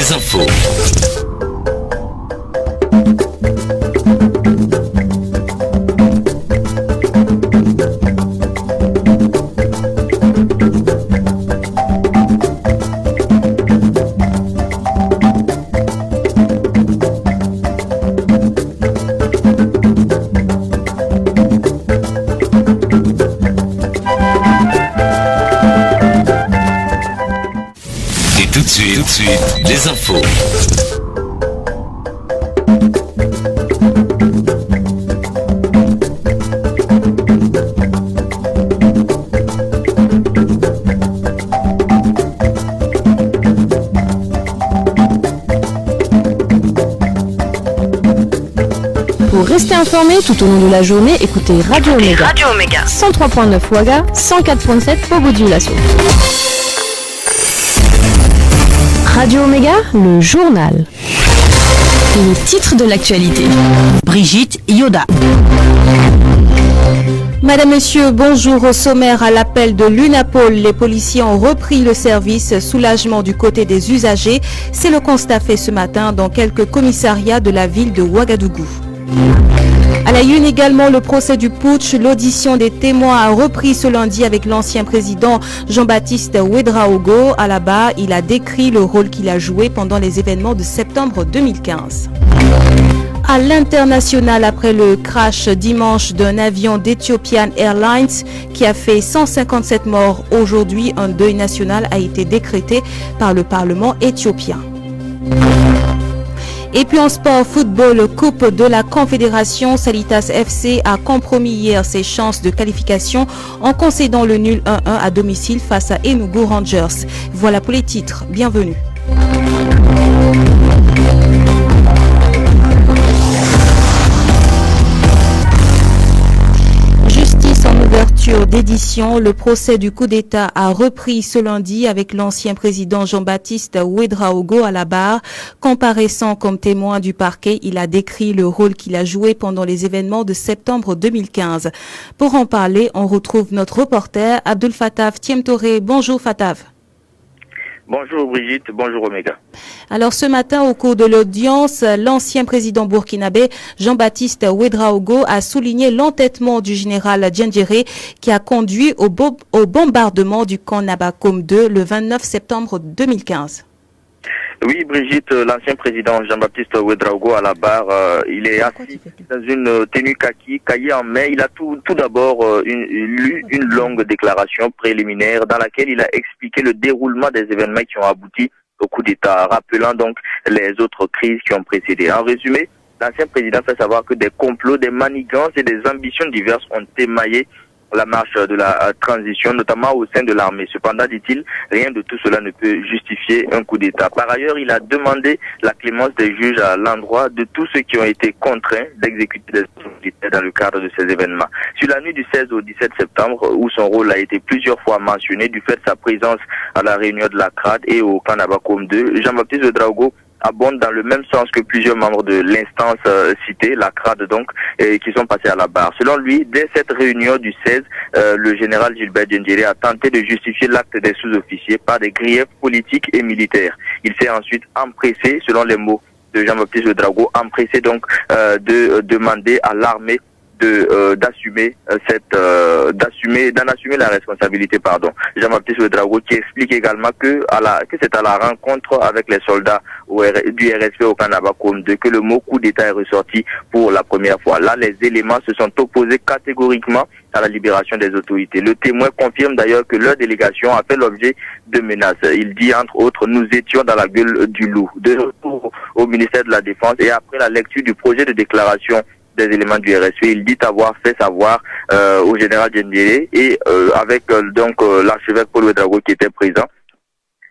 les infos. Tout de suite, les infos. Pour rester informé tout au long de la journée, écoutez Radio Omega. 103.9 Ouaga, 104.7 Pogo-Dioulasso. Radio Omega, le journal. Les titres de l'actualité. Brigitte Yoda. Madame, Monsieur, bonjour. Au sommaire, à l'appel de l'UNAPOL, les policiers ont repris le service. Soulagement du côté des usagers. C'est le constat fait ce matin dans quelques commissariats de la ville de Ouagadougou. À la une également, le procès du putsch. L'audition des témoins a repris ce lundi avec l'ancien président Jean-Baptiste Ouédraogo. À la barre, il a décrit le rôle qu'il a joué pendant les événements de septembre 2015. À l'international, après le crash dimanche d'un avion d'Ethiopian Airlines qui a fait 157 morts aujourd'hui, un deuil national a été décrété par le Parlement éthiopien. Et puis en sport football, Coupe de la Confédération, Salitas FC a compromis hier ses chances de qualification en concédant le nul 1-1 à domicile face à Enugu Rangers. Voilà pour les titres. Bienvenue. En ouverture d'édition, le procès du coup d'État a repris ce lundi avec l'ancien président Jean-Baptiste Ouédraogo à la barre. Comparaissant comme témoin du parquet, il a décrit le rôle qu'il a joué pendant les événements de septembre 2015. Pour en parler, on retrouve notre reporter Abdul Fattaf Tiemtoré. Bonjour Fattaf. Bonjour Brigitte, bonjour Omega. Alors ce matin, au cours de l'audience, l'ancien président burkinabé Jean-Baptiste Ouédraogo a souligné l'entêtement du général Diendéré qui a conduit au bombardement du camp Nabakom 2 le 29 septembre 2015. Oui Brigitte, l'ancien président Jean-Baptiste Ouédraogo à la barre, il est assis dans une tenue kaki, cahier en main. Il a tout d'abord lu une longue déclaration préliminaire dans laquelle il a expliqué le déroulement des événements qui ont abouti au coup d'État, rappelant donc les autres crises qui ont précédé. En résumé, l'ancien président fait savoir que des complots, des manigances et des ambitions diverses ont émaillé la marche de la transition, notamment au sein de l'armée. Cependant, dit-il, rien de tout cela ne peut justifier un coup d'État. Par ailleurs, il a demandé la clémence des juges à l'endroit de tous ceux qui ont été contraints d'exécuter des actions militaires dans le cadre de ces événements. Sur la nuit du 16 au 17 septembre, où son rôle a été plusieurs fois mentionné du fait de sa présence à la réunion de la CRAD et au camp Nabakom 2, Jean-Baptiste Ouédraogo abonde dans le même sens que plusieurs membres de l'instance citée, la CRAD donc, qui sont passés à la barre. Selon lui, dès cette réunion du 16, le général Gilbert Diendéré a tenté de justifier l'acte des sous-officiers par des griefs politiques et militaires. Il s'est ensuite empressé, selon les mots de Jean-Baptiste Ouédraogo, empressé donc de demander à l'armée d'assumer la responsabilité, pardon. Jean-Baptiste Ouédraogo qui explique également que c'est à la rencontre avec les soldats du RSP au camp Nabakom 2 que le mot coup d'État est ressorti pour la première fois. Là, les éléments se sont opposés catégoriquement à la libération des autorités. Le témoin confirme d'ailleurs que leur délégation a fait l'objet de menaces. Il dit entre autres, nous étions dans la gueule du loup. De retour au ministère de la Défense et après la lecture du projet de déclaration des éléments du RSP, il dit avoir fait savoir au général Diendéré et avec l'archevêque Paul Ouédraogo qui était présent.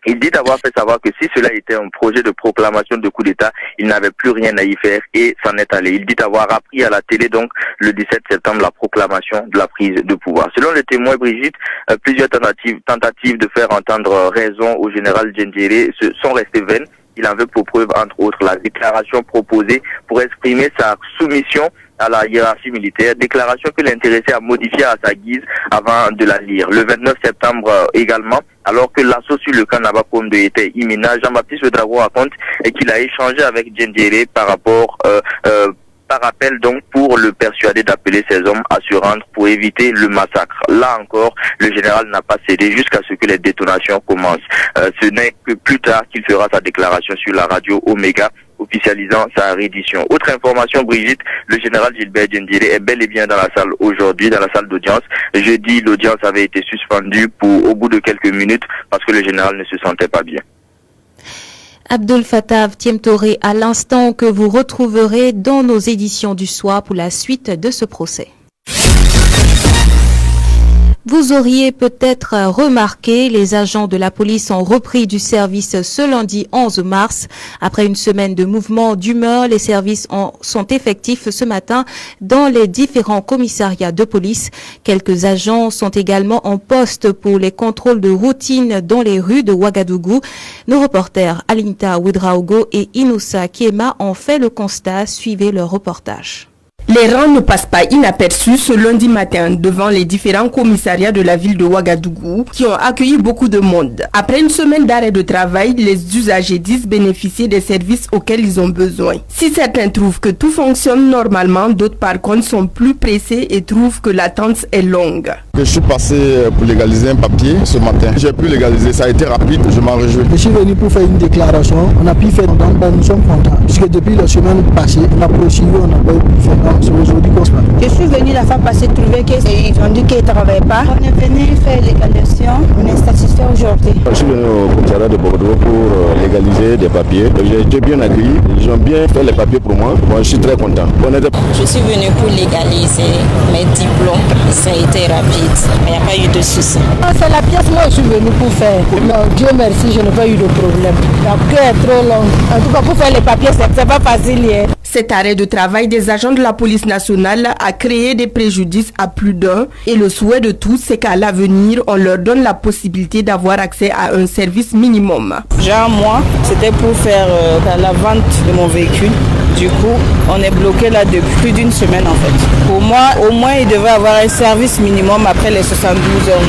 Il dit avoir fait savoir que si cela était un projet de proclamation de coup d'État, il n'avait plus rien à y faire et s'en est allé. Il dit avoir appris à la télé donc le 17 septembre la proclamation de la prise de pouvoir. Selon le témoin Brigitte, plusieurs tentatives de faire entendre raison au général Diendéré sont restées vaines. Il en veut pour preuve, entre autres, la déclaration proposée pour exprimer sa soumission à la hiérarchie militaire, déclaration que l'intéressé a modifiée à sa guise avant de la lire. Le 29 septembre également, alors que l'assaut sur le camp Nabakondo était imminent. Jean-Baptiste Ouedraogo raconte qu'il a échangé avec Diendéré par appel donc pour le persuader d'appeler ses hommes à se rendre pour éviter le massacre. Là encore, le général n'a pas cédé jusqu'à ce que les détonations commencent. Ce n'est que plus tard qu'il fera sa déclaration sur la radio Omega, officialisant sa reddition. Autre information, Brigitte, le général Gilbert Diendéré est bel et bien dans la salle aujourd'hui, dans la salle d'audience. Jeudi, l'audience avait été suspendue au bout de quelques minutes parce que le général ne se sentait pas bien. Abdel Fattah Tiemtoré à l'instant que vous retrouverez dans nos éditions du soir pour la suite de ce procès. Vous auriez peut-être remarqué, les agents de la police ont repris du service ce lundi 11 mars. Après une semaine de mouvement d'humeur, les services sont effectifs ce matin dans les différents commissariats de police. Quelques agents sont également en poste pour les contrôles de routine dans les rues de Ouagadougou. Nos reporters Alinta Ouedraogo et Inoussa Kiema ont fait le constat. Suivez leur reportage. Les rangs ne passent pas inaperçus ce lundi matin devant les différents commissariats de la ville de Ouagadougou qui ont accueilli beaucoup de monde. Après une semaine d'arrêt de travail, les usagers disent bénéficier des services auxquels ils ont besoin. Si certains trouvent que tout fonctionne normalement, d'autres par contre sont plus pressés et trouvent que l'attente est longue. Je suis passé pour légaliser un papier ce matin. J'ai pu légaliser, ça a été rapide, je m'en réjouis. Je suis venu pour faire une déclaration, on a pu faire, donc nous sommes contents. Puisque depuis la semaine passée, on a procédé, on n'a pas pu faire. Je suis venu la fois passée trouver qu'ils ont dit qu'ils ne travaillaient pas. On est venu faire légalisation, on est satisfait aujourd'hui. Je suis venu au commissariat de Bordeaux pour légaliser des papiers. J'ai été bien accueilli, ils ont bien fait les papiers pour moi. Bon, je suis très content. Je suis venu pour légaliser mes diplômes. Ça a été rapide, il n'y a pas eu de soucis. C'est la pièce moi je suis venu pour faire. Non, Dieu merci, je n'ai pas eu de problème. La queue est trop longue. En tout cas, pour faire les papiers, c'est pas facile. Hein. Cet arrêt de travail des agents de la police nationale a créé des préjudices à plus d'un et le souhait de tous, c'est qu'à l'avenir, on leur donne la possibilité d'avoir accès à un service minimum. Genre moi, c'était pour faire la vente de mon véhicule. Du coup, on est bloqué là depuis plus d'une semaine en fait. Pour moi, au moins, il devait avoir un service minimum après les 72 heures.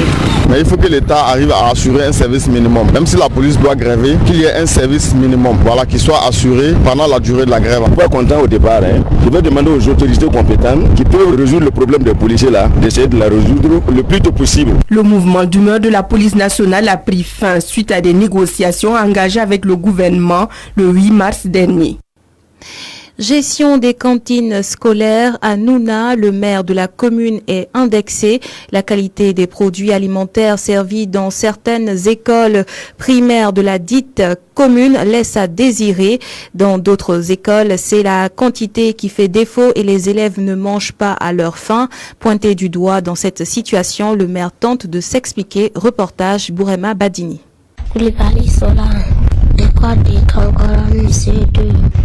Mais il faut que l'État arrive à assurer un service minimum. Même si la police doit gréver, qu'il y ait un service minimum, voilà, qui soit assuré pendant la durée de la grève. Je suis pas content au départ. Je vais demander aux autorités compétentes qui peuvent résoudre le problème des policiers là, d'essayer de la résoudre le plus tôt possible. Le mouvement d'humeur de la police nationale a pris fin suite à des négociations engagées avec le gouvernement le 8 mars dernier. Gestion des cantines scolaires à Nouna, le maire de la commune est indexé. La qualité des produits alimentaires servis dans certaines écoles primaires de la dite commune laisse à désirer. Dans d'autres écoles, c'est la quantité qui fait défaut et les élèves ne mangent pas à leur faim. Pointé du doigt dans cette situation, le maire tente de s'expliquer. Reportage Bourema Badini. L'école de Tonkoroni C2,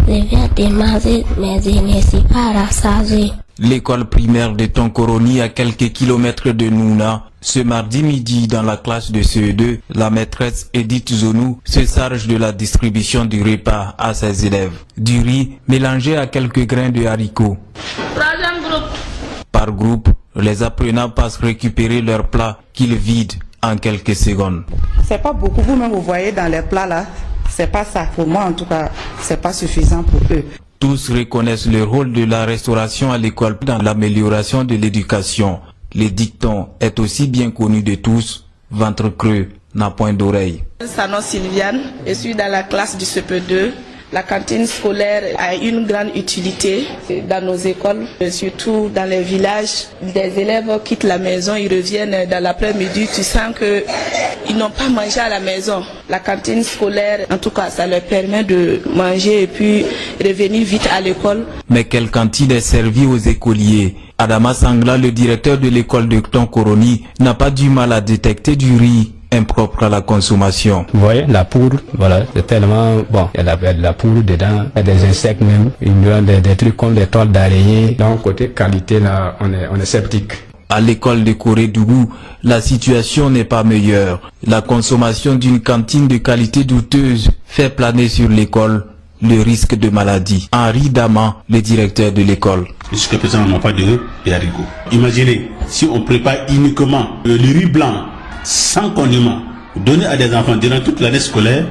je viens de manger, mais je ne suis pas rassasié. L'école primaire de Tonkoroni à quelques kilomètres de Nouna. Ce mardi midi, dans la classe de CE2, la maîtresse Edith Zonou se charge de la distribution du repas à ses élèves. Du riz mélangé à quelques grains de haricots. Par groupe, les apprenants passent récupérer leur plat qu'ils vident en quelques secondes. C'est pas beaucoup, vous-même vous voyez dans les plats là, c'est pas ça. Pour moi en tout cas, c'est pas suffisant pour eux. Tous reconnaissent le rôle de la restauration à l'école dans l'amélioration de l'éducation. Le dicton est aussi bien connu de tous, ventre creux n'a point d'oreille. Sanon Sylviane, je suis dans la classe du CP2. La cantine scolaire a une grande utilité dans nos écoles, surtout dans les villages. Des élèves quittent la maison, ils reviennent dans l'après-midi, tu sens qu'ils n'ont pas mangé à la maison. La cantine scolaire, en tout cas, ça leur permet de manger et puis revenir vite à l'école. Mais quelle cantine est servie aux écoliers? Adama Sangla, le directeur de l'école de Tonkoroni, n'a pas du mal à détecter du riz impropre à la consommation. Vous voyez, la poudre, voilà, c'est tellement bon. Il y a de la poudre dedans, il y a des insectes même, il y a des trucs comme des toiles d'araignée. Donc, côté qualité, là, on est sceptique. À l'école de Korédougou, la situation n'est pas meilleure. La consommation d'une cantine de qualité douteuse fait planer sur l'école le risque de maladie. Henri Daman, le directeur de l'école. Jusqu'à présent, on n'a pas de haricots. Imaginez, si on prépare uniquement le riz blanc, sans condiment, Donner à des enfants durant toute l'année scolaire,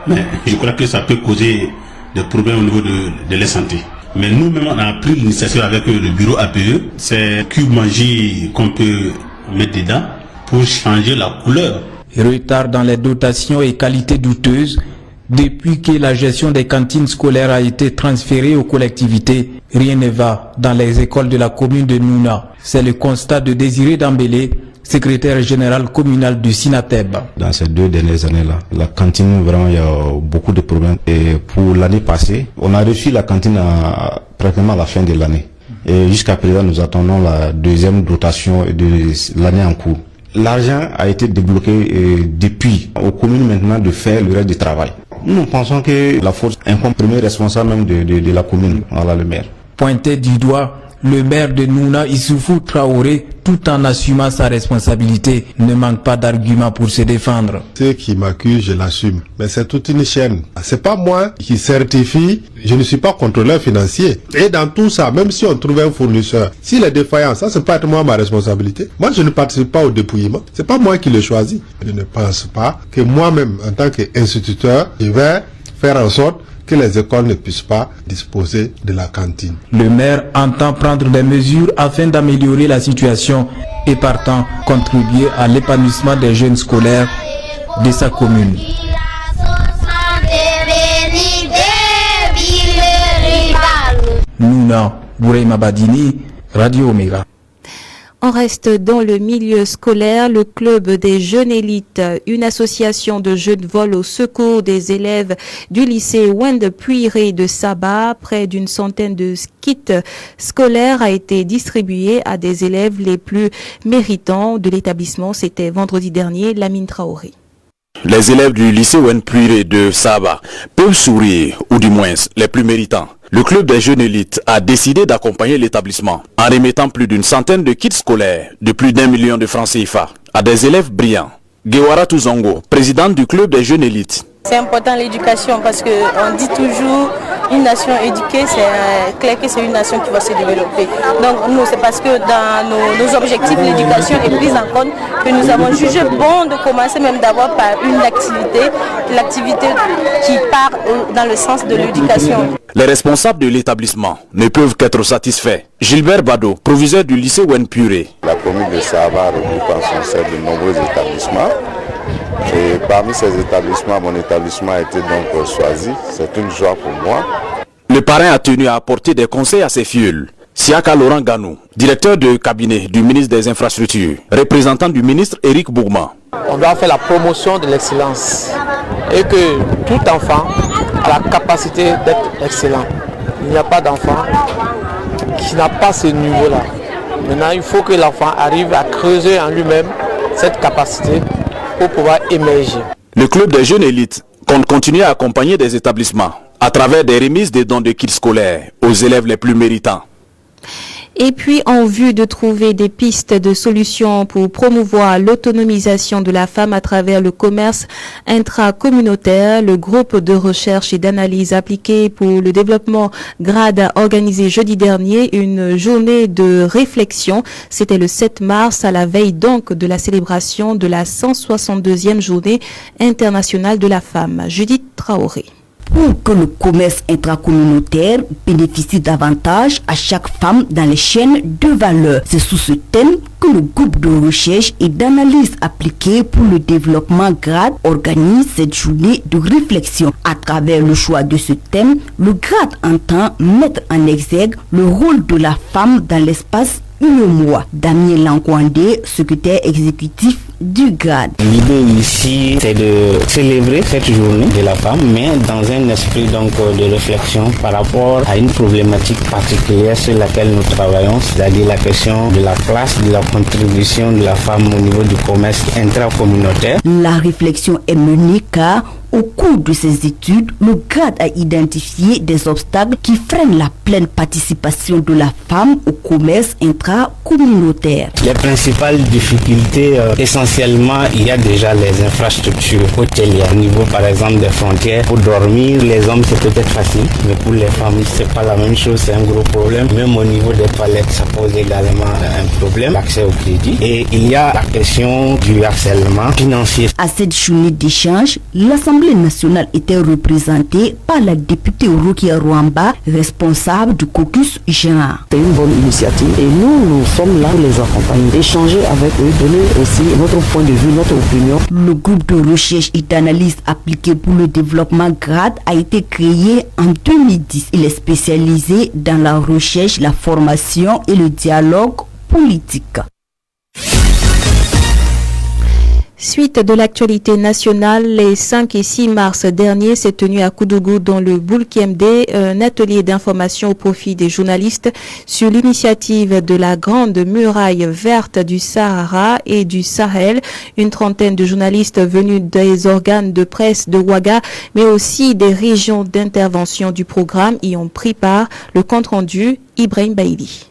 mais je crois que ça peut causer des problèmes au niveau de la santé. Mais nous-mêmes, on a pris l'initiative avec le bureau APE, c'est cube magie qu'on peut mettre dedans pour changer la couleur. Retard dans les dotations et qualité douteuse. Depuis que la gestion des cantines scolaires a été transférée aux collectivités, rien ne va dans les écoles de la commune de Nouna. C'est le constat de Désiré Dambélé, secrétaire général communal du Sinateb. Dans ces 2 dernières années-là, la cantine, vraiment, il y a beaucoup de problèmes. Et pour l'année passée, on a reçu la cantine pratiquement à la fin de l'année. Et jusqu'à présent, nous attendons la deuxième dotation de l'année en cours. L'argent a été débloqué depuis aux communes maintenant de faire le reste du travail. Nous pensons que la force incombe premier responsable même de la commune, voilà le maire. Pointé du doigt, le maire de Nouna, Issoufou Traoré, tout en assumant sa responsabilité, ne manque pas d'arguments pour se défendre. Ceux qui m'accusent, je l'assume. Mais c'est toute une chaîne. C'est pas moi qui certifie, je ne suis pas contrôleur financier. Et dans tout ça, même si on trouve un fournisseur, s'il est défaillant, ça c'est pas moi ma responsabilité. Moi je ne participe pas au dépouillement. C'est pas moi qui le choisis. Je ne pense pas que moi-même, en tant qu'instituteur, je vais faire en sorte que les écoles ne puissent pas disposer de la cantine. Le maire entend prendre des mesures afin d'améliorer la situation et partant contribuer à l'épanouissement des jeunes scolaires de sa commune. Nouna Boureima Badini, Radio Omega. On reste dans le milieu scolaire. Le club des jeunes élites, une association de jeunes volent au secours des élèves du lycée Wende Puiré de Saba. Près d'une centaine de kits scolaires a été distribué à des élèves les plus méritants de l'établissement. C'était vendredi dernier, Lamine Traoré. Les élèves du lycée Wende Puiré de Saba peuvent sourire, ou du moins les plus méritants. Le club des jeunes élites a décidé d'accompagner l'établissement en remettant plus d'une centaine de kits scolaires de plus d'1 million de francs CFA à des élèves brillants. Gewara Tuzongo, présidente du club des jeunes élites. C'est important l'éducation parce qu'on dit toujours une nation éduquée, c'est clair que c'est une nation qui va se développer. Donc nous, c'est parce que dans nos objectifs, l'éducation est prise en compte que nous avons jugé bon de commencer même d'abord par une activité, l'activité qui part dans le sens de l'éducation. Les responsables de l'établissement ne peuvent qu'être satisfaits. Gilbert Bado, proviseur du lycée Wende Puiré. La commune de Saba regroupe en son sein de nombreux établissements. Et parmi ces établissements, mon établissement a été donc choisi. C'est une joie pour moi. Le parrain a tenu à apporter des conseils à ses fioles. Siaka Laurent Ganou, directeur de cabinet du ministre des Infrastructures, représentant du ministre Éric Bourgma. On doit faire la promotion de l'excellence et que tout enfant a la capacité d'être excellent. Il n'y a pas d'enfant qui n'a pas ce niveau-là. Maintenant, il faut que l'enfant arrive à creuser en lui-même cette capacité pour pouvoir émerger. Le club des jeunes élites compte continuer à accompagner des établissements à travers des remises de dons de kits scolaires aux élèves les plus méritants. Et puis, en vue de trouver des pistes de solutions pour promouvoir l'autonomisation de la femme à travers le commerce intracommunautaire, le groupe de recherche et d'analyse appliquée pour le développement GRAD a organisé jeudi dernier une journée de réflexion. C'était le 7 mars, à la veille donc de la célébration de la 162e journée internationale de la femme. Judith Traoré. Pour que le commerce intracommunautaire bénéficie davantage à chaque femme dans les chaînes de valeur. C'est sous ce thème que le groupe de recherche et d'analyse appliquée pour le développement GRAD organise cette journée de réflexion. À travers le choix de ce thème, le GRAD entend mettre en exergue le rôle de la femme dans l'espace UNEMOA. Damien Lankwandé, secrétaire exécutif du GRAD. L'idée ici, c'est de célébrer cette journée de la femme, mais dans un esprit donc de réflexion par rapport à une problématique particulière sur laquelle nous travaillons, c'est-à-dire la question de la place, de la contribution de la femme au niveau du commerce intracommunautaire. La réflexion est menée car au cours de ces études, le GRAD a identifié des obstacles qui freinent la pleine participation de la femme au commerce intracommunautaire. Les principales difficultés essentielles Officiellement, il y a déjà les infrastructures hôtelières au niveau par exemple des frontières. Pour dormir, les hommes c'est peut-être facile, mais pour les femmes c'est pas la même chose, c'est un gros problème. Même au niveau des toilettes, ça pose également un problème, l'accès au crédit. Et il y a la question du harcèlement financier. À cette journée d'échange, l'Assemblée nationale était représentée par la députée Rukia Rwamba, responsable du caucus genre. C'est une bonne initiative et nous sommes là pour les accompagner, échanger avec eux, donner aussi notre point de vue, notre opinion. Le groupe de recherche et d'analyse appliquée pour le développement GRAD a été créé en 2010. Il est spécialisé dans la recherche, la formation et le dialogue politique. Suite de l'actualité nationale, les 5 et 6 mars dernier s'est tenu à Koudougou dans le Boulkiemde un atelier d'information au profit des journalistes sur l'initiative de la Grande Muraille Verte du Sahara et du Sahel. Une trentaine de journalistes venus des organes de presse de Ouaga, mais aussi des régions d'intervention du programme y ont pris part. Le compte rendu, Ibrahim Baïli.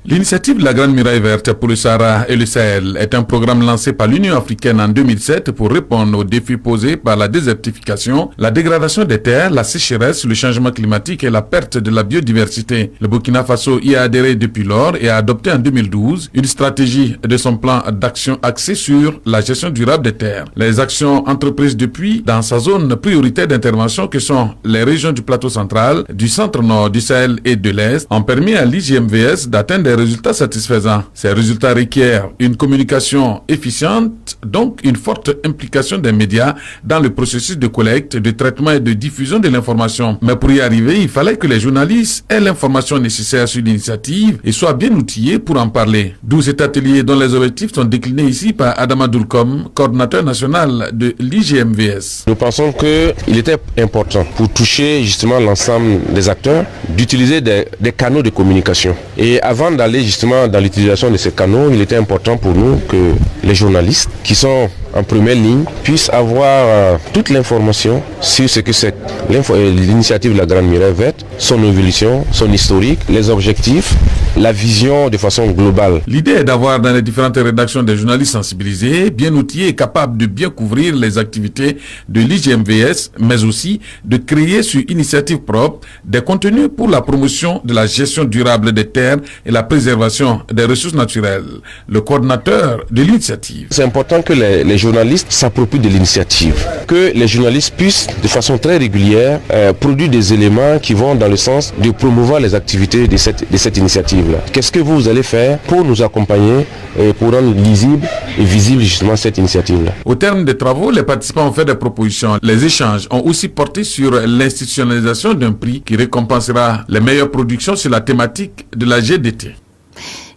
L'initiative de la Grande Muraille Verte pour le Sahara et le Sahel est un programme lancé par l'Union africaine en 2007 pour répondre aux défis posés par la désertification, la dégradation des terres, la sécheresse, le changement climatique et la perte de la biodiversité. Le Burkina Faso y a adhéré depuis lors et a adopté en 2012 une stratégie de son plan d'action axée sur la gestion durable des terres. Les actions entreprises depuis dans sa zone prioritaire d'intervention que sont les régions du plateau central, du centre-nord, du Sahel et de l'Est ont permis à l'IGMVS d'atteindre des résultats satisfaisants. Ces résultats requièrent une communication efficiente, donc une forte implication des médias dans le processus de collecte, de traitement et de diffusion de l'information. Mais pour y arriver, il fallait que les journalistes aient l'information nécessaire sur l'initiative et soient bien outillés pour en parler. D'où cet atelier dont les objectifs sont déclinés ici par Adama Doulkom, coordinateur national de l'IGMVS. Nous pensons qu'il était important pour toucher justement l'ensemble des acteurs d'utiliser des canaux de communication. Et avant d'aller justement dans l'utilisation de ces canaux, il était important pour nous que les journalistes qui sont en première ligne puissent avoir toute l'information sur ce que c'est l'initiative de la Grande Muraille Verte, son évolution, son historique, les objectifs, la vision de façon globale. L'idée est d'avoir dans les différentes rédactions des journalistes sensibilisés, bien outillés et capables de bien couvrir les activités de l'IGMVS, mais aussi de créer sur initiative propre des contenus pour la promotion de la gestion durable des terres et la préservation des ressources naturelles. Le coordinateur de l'initiative. C'est important que les journalistes s'approprient de l'initiative, que les journalistes puissent de façon très régulière produire des éléments qui vont dans le sens de promouvoir les activités de cette initiative-là. Qu'est-ce que vous allez faire pour nous accompagner et pour rendre lisible et visible justement cette initiative-là? Au terme des travaux, les participants ont fait des propositions. Les échanges ont aussi porté sur l'institutionnalisation d'un prix qui récompensera les meilleures productions sur la thématique de la GDT.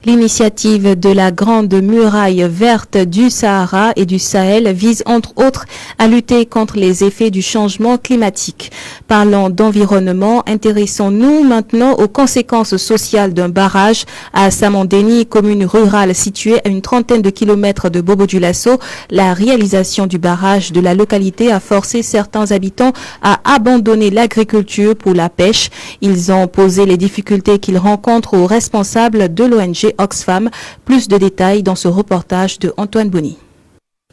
L'initiative de la Grande Muraille Verte du Sahara et du Sahel vise entre autres à lutter contre les effets du changement climatique. Parlant d'environnement, intéressons-nous maintenant aux conséquences sociales d'un barrage à Samandéni, commune rurale située à une trentaine de kilomètres de Bobo-Dioulasso. La réalisation du barrage de la localité a forcé certains habitants à abandonner l'agriculture pour la pêche. Ils ont posé les difficultés qu'ils rencontrent aux responsables de l'ONG Oxfam. Plus de détails dans ce reportage de Antoine Bonny.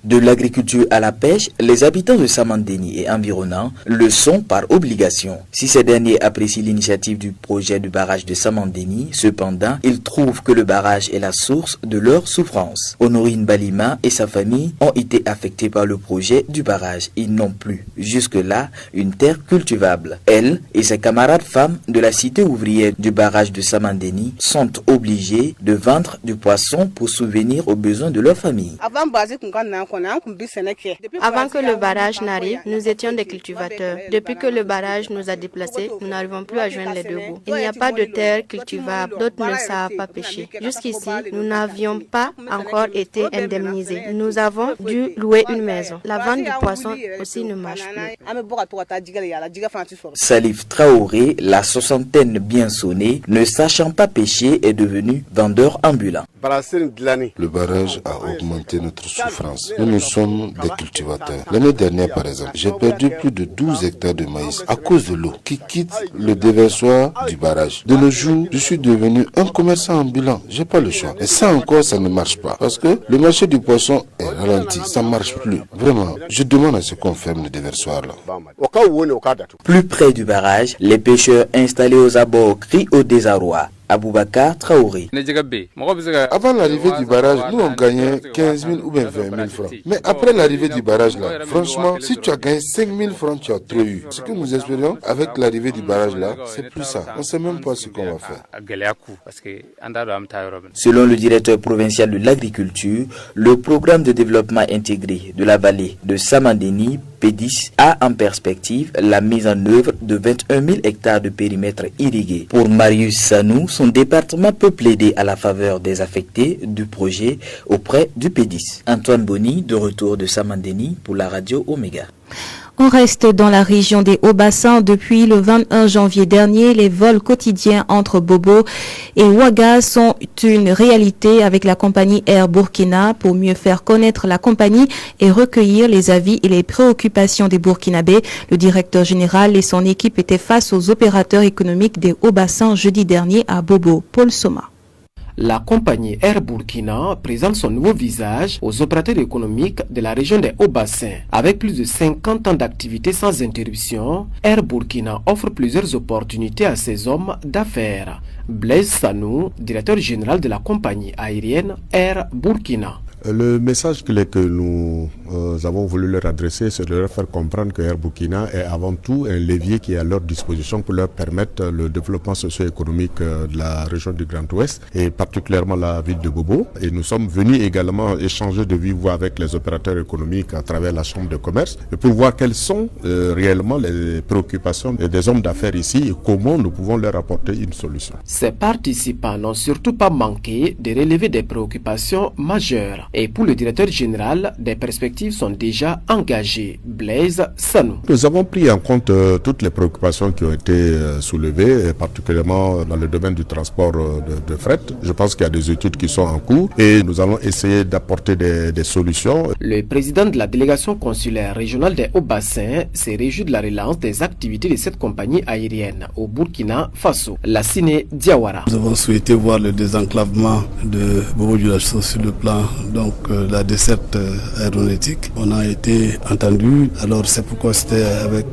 De l'agriculture à la pêche, les habitants de Samandéni et environnants le sont par obligation. Si ces derniers apprécient l'initiative du projet du barrage de Samandéni, cependant, ils trouvent que le barrage est la source de leur souffrance. Honorine Balima et sa famille ont été affectés par le projet du barrage. Ils n'ont plus, jusque-là, une terre cultivable. Elle et ses camarades femmes de la cité ouvrière du barrage de Samandéni sont obligées de vendre du poisson pour subvenir aux besoins de leur famille. Avant que le barrage n'arrive, nous étions des cultivateurs. Depuis que le barrage nous a déplacés, nous n'arrivons plus à joindre les deux bouts. Il n'y a pas de terre cultivable, d'autres ne savent pas pêcher. Jusqu'ici, nous n'avions pas encore été indemnisés. Nous avons dû louer une maison. La vente du poisson aussi ne marche plus. Salif Traoré, la soixantaine bien sonnée, ne sachant pas pêcher, est devenu vendeur ambulant. Le barrage a augmenté notre souffrance. Nous sommes des cultivateurs. L'année dernière, par exemple, j'ai perdu plus de 12 hectares de maïs à cause de l'eau qui quitte le déversoir du barrage. De nos jours, je suis devenu un commerçant ambulant. J'ai pas le choix. Et ça encore, ça ne marche pas. Parce que le marché du poisson est ralenti. Ça marche plus. Vraiment, je demande à ce qu'on ferme le déversoir là. Plus près du barrage, les pêcheurs installés aux abords crient au désarroi. Aboubakar Traoré. Avant l'arrivée du barrage, nous on gagnait 15 000 ou bien 20 000 francs. Mais après l'arrivée du barrage là, franchement, si tu as gagné 5 000 francs, tu as trop eu. Ce que nous espérions avec l'arrivée du barrage là, c'est plus ça. On ne sait même pas ce qu'on va faire. Selon le directeur provincial de l'agriculture, le programme de développement intégré de la vallée de Samandéni, P10, a en perspective la mise en œuvre de 21 000 hectares de périmètre irrigué. Pour Marius Sanou, son département peut plaider à la faveur des affectés du projet auprès du P10. Antoine Boni, de retour de Samandéni pour la radio Omega. On reste dans la région des Hauts-Bassins. Depuis le 21 janvier dernier, les vols quotidiens entre Bobo et Ouaga sont une réalité avec la compagnie Air Burkina pour mieux faire connaître la compagnie et recueillir les avis et les préoccupations des Burkinabés. Le directeur général et son équipe étaient face aux opérateurs économiques des Hauts-Bassins jeudi dernier à Bobo. Paul Soma. La compagnie Air Burkina présente son nouveau visage aux opérateurs économiques de la région des Hauts-Bassins. Avec plus de 50 ans d'activité sans interruption, Air Burkina offre plusieurs opportunités à ses hommes d'affaires. Blaise Sanou, directeur général de la compagnie aérienne Air Burkina. Le message que nous avons voulu leur adresser, c'est de leur faire comprendre que Air Burkina est avant tout un levier qui est à leur disposition pour leur permettre le développement socio-économique de la région du Grand Ouest et particulièrement la ville de Bobo. Et nous sommes venus également échanger de vive voix avec les opérateurs économiques à travers la Chambre de commerce pour voir quelles sont réellement les préoccupations des hommes d'affaires ici et comment nous pouvons leur apporter une solution. Ces participants n'ont surtout pas manqué de relever des préoccupations majeures. Et pour le directeur général, des perspectives sont déjà engagées. Blaise Sanou. Nous avons pris en compte toutes les préoccupations qui ont été soulevées, et particulièrement dans le domaine du transport de fret. Je pense qu'il y a des études qui sont en cours et nous allons essayer d'apporter des solutions. Le président de la délégation consulaire régionale des Hauts-Bassins s'est réjoui de la relance des activités de cette compagnie aérienne au Burkina Faso. Lassine Diawara. Nous avons souhaité voir le désenclavement de Bobo-Dioulasso sur le plan la desserte aéronautique. On a été entendu, alors c'est pourquoi c'était avec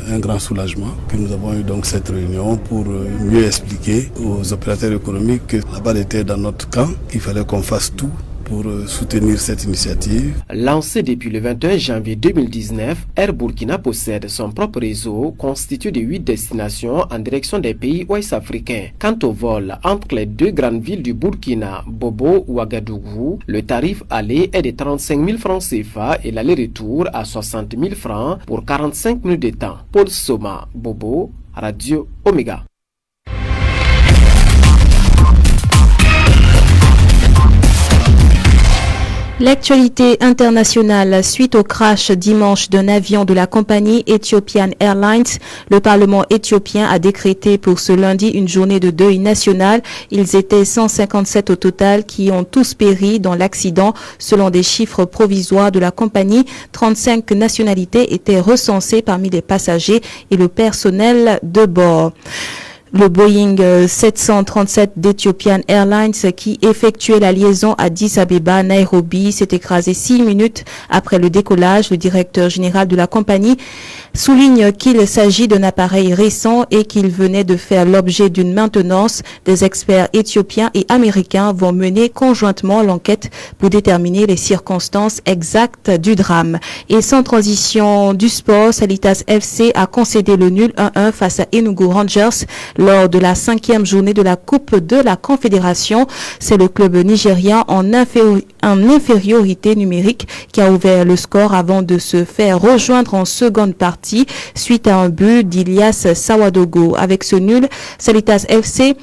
un grand soulagement que nous avons eu donc cette réunion pour mieux expliquer aux opérateurs économiques que la balle était dans notre camp, qu'il fallait qu'on fasse tout pour soutenir cette initiative. Lancé depuis le 21 janvier 2019, Air Burkina possède son propre réseau constitué de 8 destinations en direction des pays ouest-africains. Quant au vol entre les deux grandes villes du Burkina, Bobo ou Ouagadougou, le tarif aller est de 35 000 francs CFA et l'aller-retour à 60 000 francs pour 45 minutes de temps. Paul Soma, Bobo, Radio Omega. L'actualité internationale, suite au crash dimanche d'un avion de la compagnie Ethiopian Airlines, le Parlement éthiopien a décrété pour ce lundi une journée de deuil national. Ils étaient 157 au total qui ont tous péri dans l'accident. Selon des chiffres provisoires de la compagnie, 35 nationalités étaient recensées parmi les passagers et le personnel de bord. Le Boeing 737 d'Ethiopian Airlines qui effectuait la liaison Addis Abeba Nairobi s'est écrasé 6 minutes après le décollage. Le directeur général de la compagnie souligne qu'il s'agit d'un appareil récent et qu'il venait de faire l'objet d'une maintenance. Des experts éthiopiens et américains vont mener conjointement l'enquête pour déterminer les circonstances exactes du drame. Et sans transition du sport, Salitas FC a concédé le nul 1-1 face à Enugu Rangers lors de la 5e journée de la Coupe de la Confédération. C'est le club nigérien en infériorité numérique qui a ouvert le score avant de se faire rejoindre en seconde partie suite à un but d'Ilias Sawadogo. Avec ce nul, Salitas FC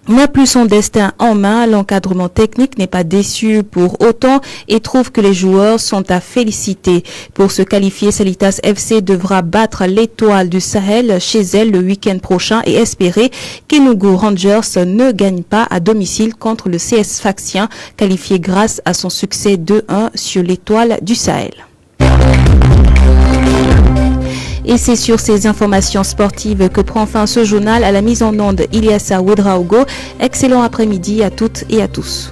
n'a plus son destin en main. L'encadrement technique n'est pas déçu pour autant et trouve que les joueurs sont à féliciter. Pour se qualifier, Salitas FC devra battre l'Étoile du Sahel chez elle le week-end prochain et espérer qu'Enugu Rangers ne gagne pas à domicile contre le CS Sfaxien, qualifié grâce à son succès 2-1 sur l'Étoile du Sahel. Et c'est sur ces informations sportives que prend fin ce journal. À la mise en onde, Ilyassa Ouedraogo. Excellent après-midi à toutes et à tous.